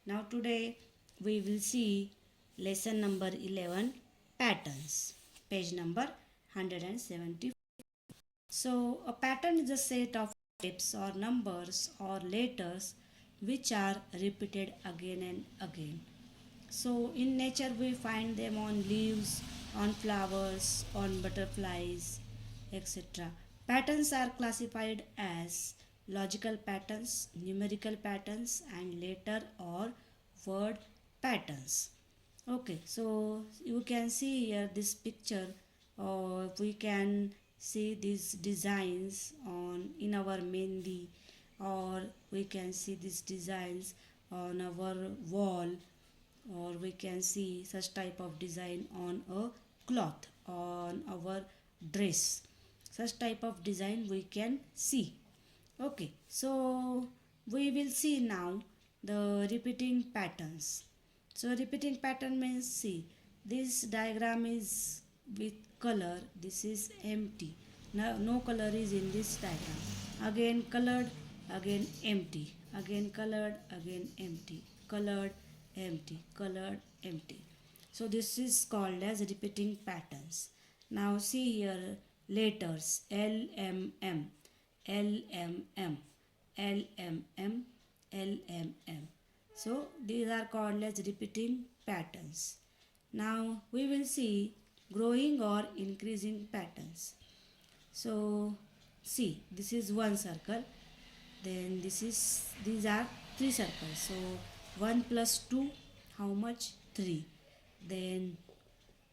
Now today we will see lesson number 11, patterns, page number 170. So a pattern is a set of shapes or numbers or letters which are repeated again and again. So in nature we find them on leaves, on flowers, on butterflies, etc. Patterns are classified as logical patterns, numerical patterns, and letter or word patterns. Okay, so you can see here this picture, or we can see these designs on in our mehendi, or we can see these designs on our wall, or we can see such type of design on a cloth, on our dress. Such type of design we can see. Okay, so we will see now the repeating patterns. So repeating pattern means, see, this diagram is with color, this is empty. Now no color is in this diagram. Again colored, again empty, again colored, again empty, colored, empty, colored, empty. So this is called as repeating patterns. Now see here letters L M M, L M M, L M M, L M M. So these are called as repeating patterns. Now we will see growing or increasing patterns. So see, this is one circle, then these are three circles. So 1 plus 2, how much? 3. Then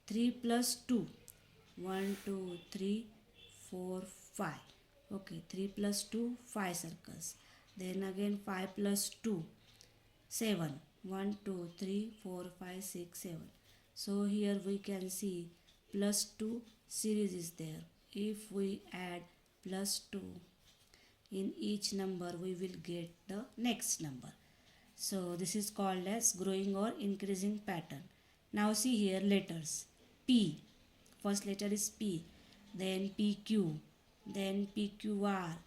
3 plus 2, 1 2 3 4 5. Okay, 3 plus 2, 5 circles. Then again 5 plus 2, 7. 1 2 3 4 5 6 7. So here we can see plus 2 series is there. If we add plus 2 in each number, we will get the next number. So this is called as growing or increasing pattern. Now see here letters. P, first letter is P, then PQ, then PQR,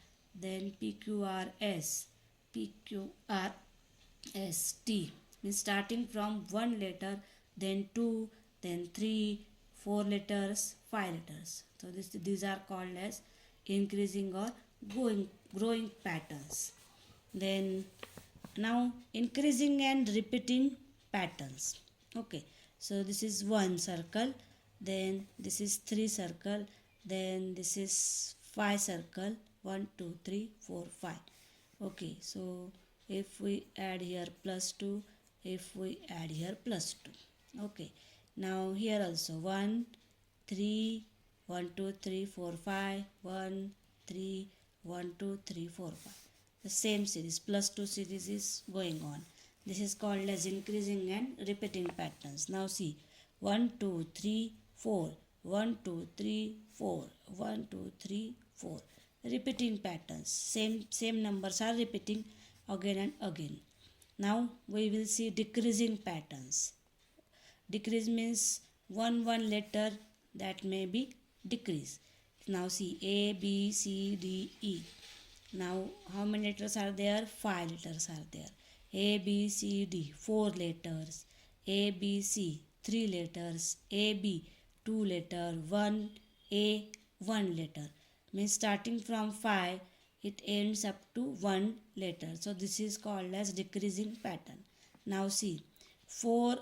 then PQRS, PQRST. Means starting from one letter, then two, then three, four letters, five letters. So these are called as increasing or growing patterns. Then now increasing and repeating patterns. Okay, so this is one circle, then this is three circle, then this is five circle, 1 2 3 4 5. Okay, so if we add here plus 2, if we add here plus 2. Okay, now here also 1 3 1 2 3 4 5 1 3 1 2 3 4 5. The same series plus 2 series is going on. This is called as increasing and repeating patterns. Now see 1 2 3 4 1 2 3 4 1 2 3 4. Repeating patterns, same numbers are repeating again and again. Now we will see decreasing patterns. Decrease means one letter that may be decrease. Now see A B C D E. Now how many letters are there? 5 letters are there. A B C D, 4 letters. A B C, 3 letters. A B, 2 letter. 1 A, 1 letter. Means starting from 5, it ends up to 1 letter. So this is called as decreasing pattern. Now see, 4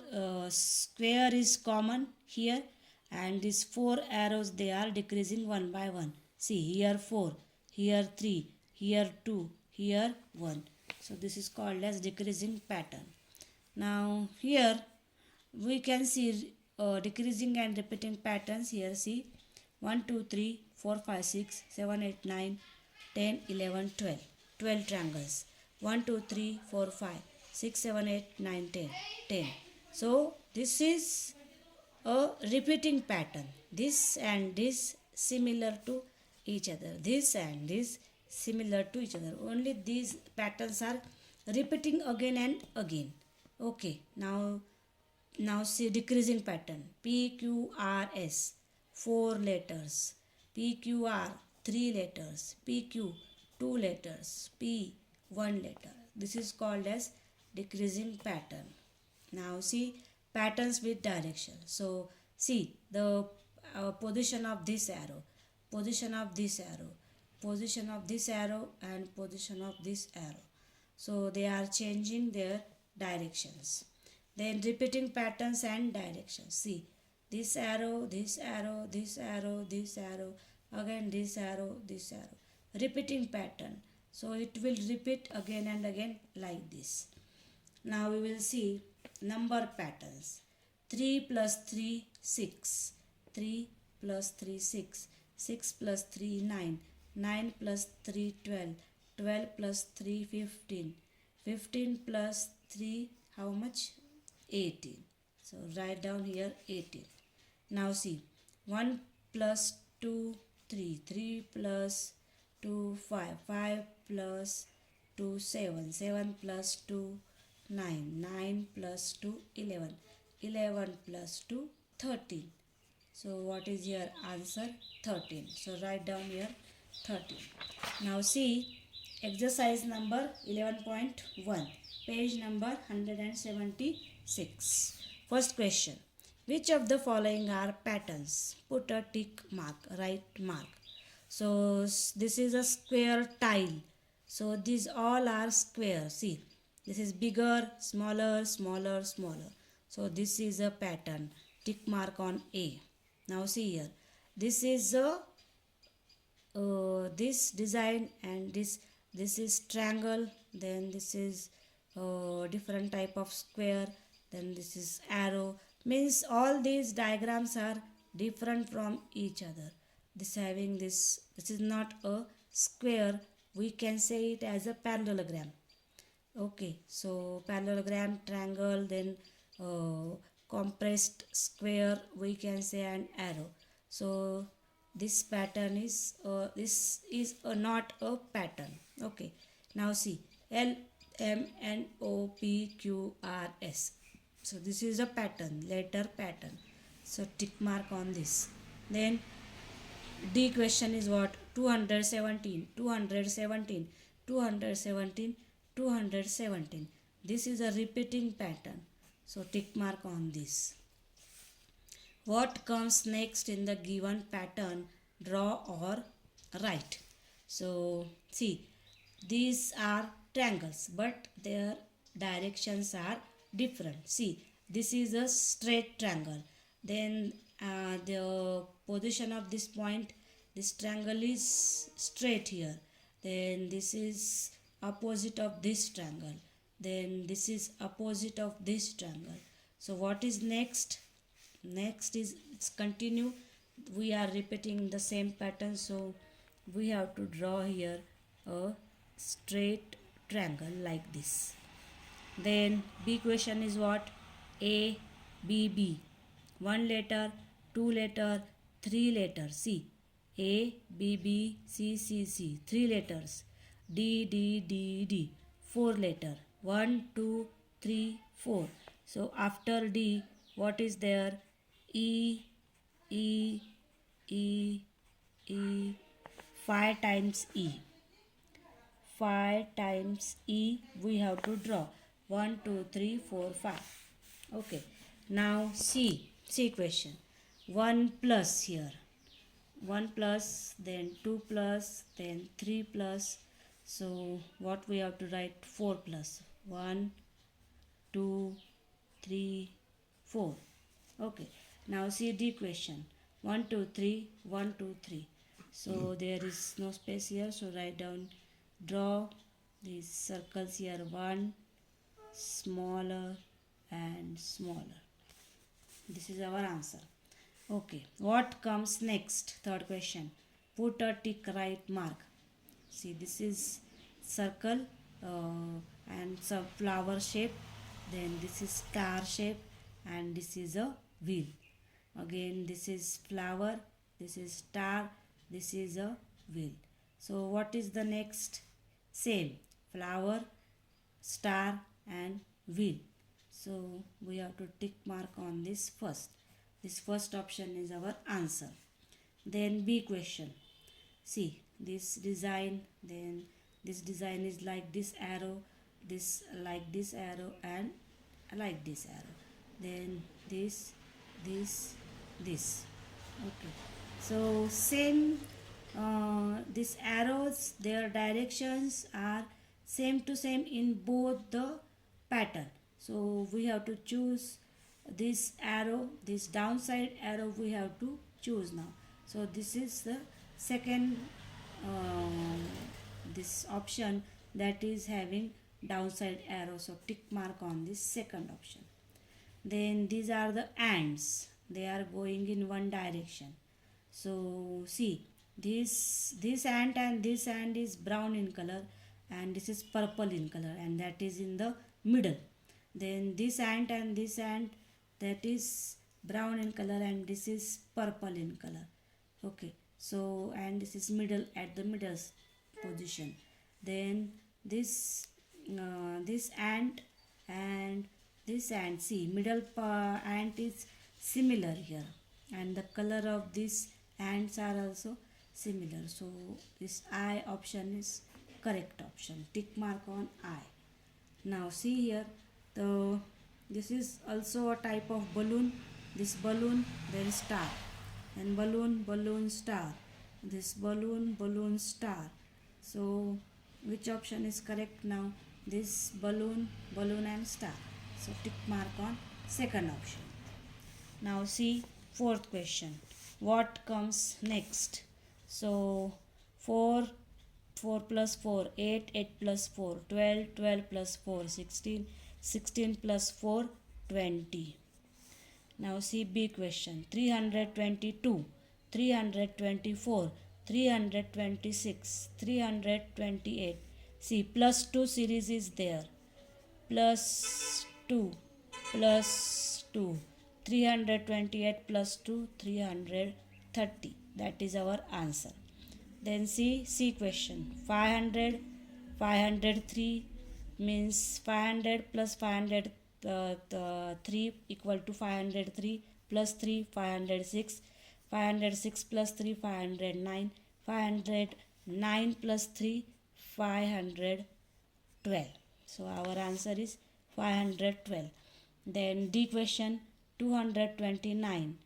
square is common here, and these 4 arrows, they are decreasing one by one. See here 4, here 3, here 2, here 1. So this is called as decreasing pattern. Now here we can see decreasing and repeating patterns. Here see 1 2 3 4 5 6 7 8 9 10 11 12. 12 triangles. 1 2 3 4 5 6 7 8 9 10. 10. So this is a repeating pattern. This and this similar to each other. This and this similar to each other. Only these patterns are repeating again and again. Okay, now see decreasing pattern. PQRS, 4 letters. PQR, 3 letters. PQ, 2 letters. P, 1 letter. This is called as decreasing pattern. Now see patterns with direction. So see the position of this arrow, position of this arrow, position of this arrow, and position of this arrow. So they are changing their directions. Then repeating patterns and directions. See this arrow, this arrow, this arrow, this arrow, again this arrow, this arrow. Repeating pattern. So it will repeat again and again like this. Now we will see number patterns. 3 plus 3, 6. 3 plus 3, 6. 6 plus 3, 9. 9 plus 3, 12. 12 plus 3, 15. 15 plus 3, how much? 18. So write down here 18. Now see 1 plus 2, 3. 3 plus 2, 5. 5 plus 2, 7. 7 plus 2, 9. 9 plus 2, 11. 11 plus 2, 13. So what is your answer? 13. So write down here 13. Now see exercise number 11.1, page number 176. First question. Which of the following are patterns? Put a tick mark, right mark. So this is a square tile. So these all are square. See, this is bigger, smaller, smaller, smaller. So this is a pattern. Tick mark on A. Now see here. This is a this design, and this is triangle. Then this is different type of square. Then this is arrow. Means all these diagrams are different from each other. This having this is not a square. We can say it as a parallelogram. Okay, so parallelogram, triangle, then compressed square, we can say an arrow. So this pattern is not a pattern. Okay, now see L M N O P Q R S. So this is a pattern, letter pattern. So tick mark on this. Then D question is what? 217, 217, 217, 217. This is a repeating pattern. So tick mark on this. What comes next in the given pattern? Draw or write. So see, these are triangles, but their directions are different. See, this is a straight triangle. Then the position of this point, this triangle is straight here. Then this is opposite of this triangle. Then this is opposite of this triangle. So what is next? Next is it's continue. We are repeating the same pattern, so we have to draw here a straight triangle like this. Then B question is what? A, B, B. One letter, two letter, three letters. C. A, B, B, C, C, C. Three letters. D, D, D, D. Four letter. 1, 2, 3, 4. So after D, what is there? E, E, E, E. 5 times E. 5 times E we have to draw. 1, 2, 3, 4, 5. Okay. Now C question. 1 plus here. 1 plus, then 2 plus, then 3 plus. So what we have to write? 4 plus. 1, 2, 3, 4. Okay. Now see D question. 1, 2, 3, 1, 2, 3. So there is no space here. So write down, draw these circles here. 1, smaller and smaller. This is our answer. Okay. What comes next? Third question. Put a tick, right mark. See, this is circle and some flower shape. Then this is star shape, and this is a wheel. Again this is flower, this is star, this is a wheel. So what is the next? Same, flower, star and wheel. So we have to tick mark on this first. This first option is our answer. Then B question. See this design, then this design is like this arrow, this like this arrow and like this arrow, then this. Okay, so same, these arrows, their directions are same to same in both the pattern. So we have to choose this arrow, this downside arrow we have to choose now. So this is the second, um, this option that is having downside arrow, so tick mark on this second option. Then these are the ants, they are going in one direction. So see, this ant and this ant is brown in color, and this is purple in color, and that is in the middle. Then this ant and this ant, that is brown in color and this is purple in color. Okay, so and this is middle, at the middle position. Then this, this ant and this ant, see middle ant is similar here, and the color of these ants are also similar. So this I option is correct option, tick mark on I. Now see here, the this is also a type of balloon. This balloon, there is star, and balloon, balloon, star, this balloon, balloon, star. So which option is correct now? This balloon, balloon and star. So tick mark on second option. Now see fourth question. What comes next? So 4, 4 plus 4, 8, 8 plus 4, 12, 12 plus 4, 16, 16 plus 4, 20. Now see big question. 322, 324, 326, 328. See plus 2 series is there. Plus 2, plus 2. 328 plus 2, 330. That is our answer. Then see question. 500, 503 means 500 plus 503 equal to 503, plus 3, 506, 506 plus 3, 509, 509 plus 3, 512. So our answer is 512. Then D question, 229,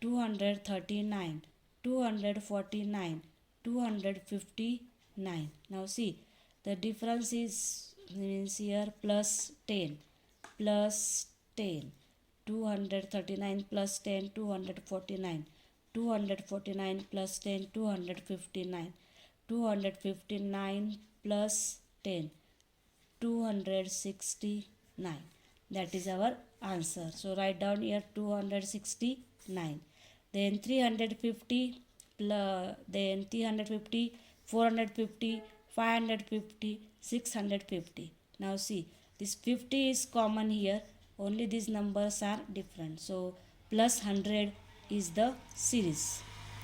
239, 249, 259. Now see, the difference is means here plus 10, plus 10. 239 plus 10, 249. 249 plus 10, 259. 259 plus 10, 269. That is our answer. So write down here 269. Then 350 plus, then 350, 450, 550, 650. Now see, this 50 is common here, only these numbers are different. So plus 100 is the series.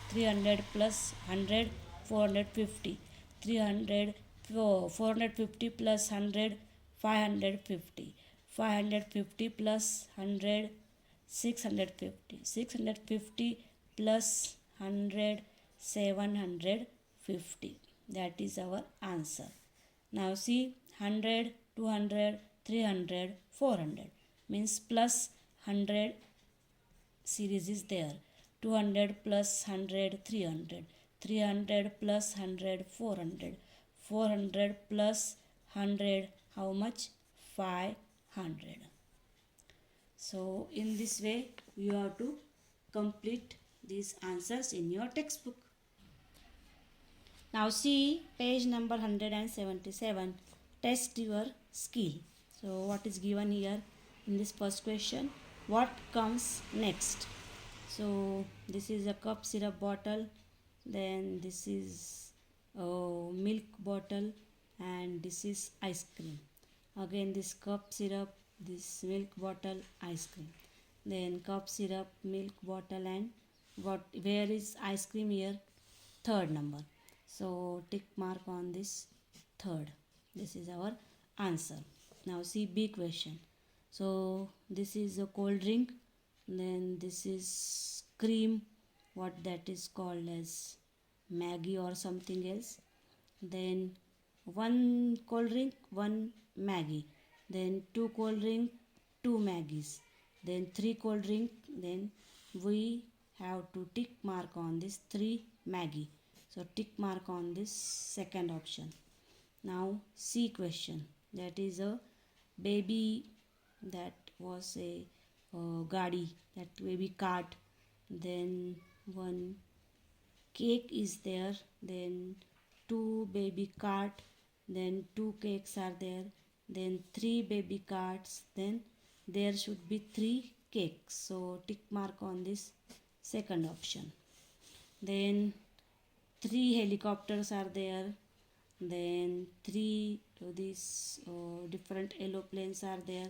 300 plus 100, 450. 300, 450 plus 100, 550. 550 plus 100, 650. 650 plus 100, 750. That is our answer. Now see, 100, 200, 300, 400 means plus 100 series is there. 200 plus 100, 300. 300 plus 100, 400. 400 plus 100, how much? 500. So in this way you have to complete these answers in your textbook. Now see page number 177. Test your skill. So what is given here in this first question? What comes next? So this is a cup syrup bottle, then this is a milk bottle, and this is ice cream. Again this cup syrup, this milk bottle, ice cream. Then cup syrup, milk bottle, and what, where is ice cream here? Third number. So tick mark on this third. This is our answer. Now see B question. So this is a cold drink, then this is cream, what that is called as Maggie or something else. Then one cold drink, one Maggie, then 2 cold drink, 2 Maggies, then 3 cold drink, then we have to tick mark on this 3 Maggie. So tick mark on this second option. Now C question, that is a baby, that was a gadi, that baby cart, then one cake is there, then two baby cart, then two cakes are there, then three baby carts, then there should be three cakes. So tick mark on this second option. Then three helicopters are there, then three these different aeroplanes are there,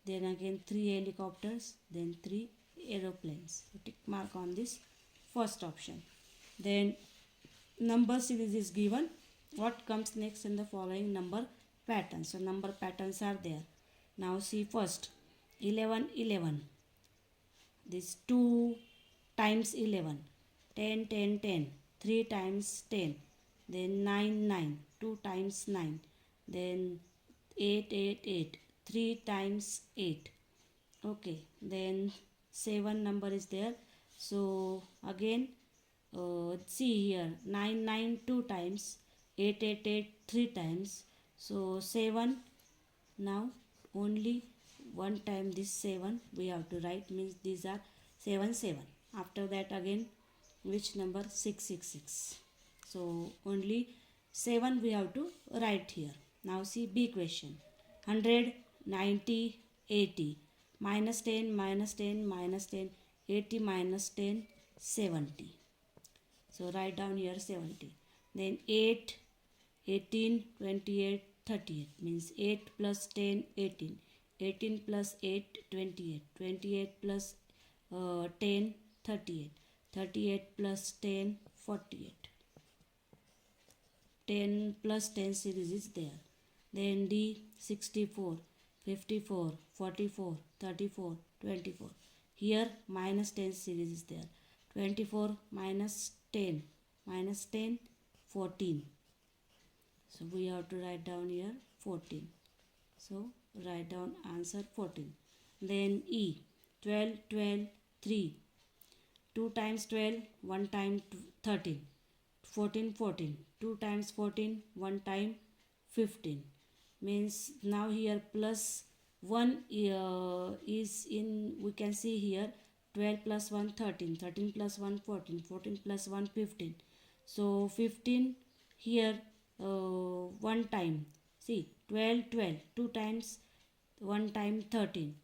then again three helicopters, then three aeroplanes. So tick mark on this first option. Then number series is given. What comes next in the following number patterns? So number patterns are there. Now see first 11 11, this 2 times 11, 10 10 10, 3 times 10, then 9 9, 2 times 9, then 8 8 8, 3 times 8. Okay, then 7 number is there. So again see here 9 9 2 times, 8 8 8 3 times. So 7, now only one time this 7 we have to write, means these are 7 7. After that again which number? 6 6 6. So only 7 we have to write here. Now see B question, 100 90 80, minus 10 minus 10 minus 10, 80 minus 10 70. So write down here 70. Then 8 18 28 38, means 8 plus 10 18, 18 plus 8 28, 28 plus 10 38, 38 plus 10 48, 10 plus 10 series is there. Then D 64 54 44 34 24, here minus 10 series is there. 24 minus 10 14. So we have to write down here 14. So write down answer 14. Then E 12 12 3, 2 times 12 1 time 13, 14 14, 2 times 14 1 time 15, means now here plus 1 is in, we can see here 12 plus 1 13, 13 plus 1 14, 14 plus 1 15. So 15 here one time, see 12 12, 2 times 1 time 13,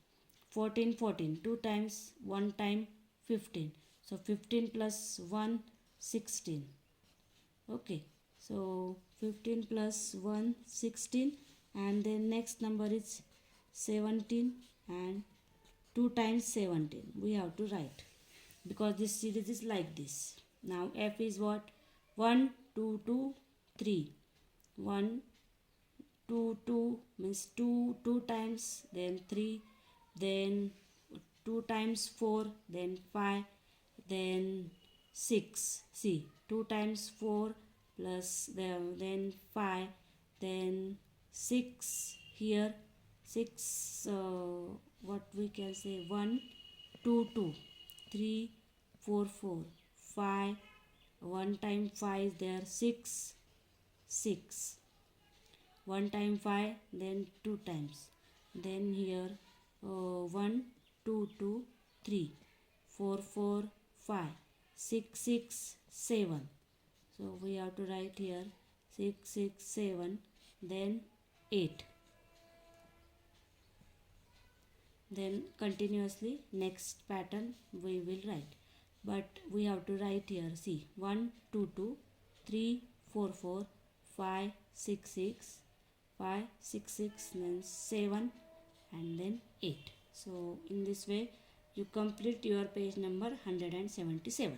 14 14, 2 times 1 time 15. So 15 plus 1 16. Okay, so 15 plus 1 16, and then next number is 17, and 2 times 17 we have to write, because this series is like this. Now F is what? 1 2 2 3, 1 2 2 means 2 times, then 3, then 2 times 4, then 5, then 6. See 2 times 4 plus then 5, then 6 here, 6 what we can say, 1 2 2 3 4 4 5, 1 time 5 there, 6 6, 1 time 5, then 2 times, then here 1 2 2 3 4 4 5 6 6 7. So we have to write here 6 6 7, then 8. Then continuously next pattern we will write, but we have to write here, see 1 2 2 3 4 4 5 6 6 5 6 6, then 7, and then 8. So in this way you complete your page number 177.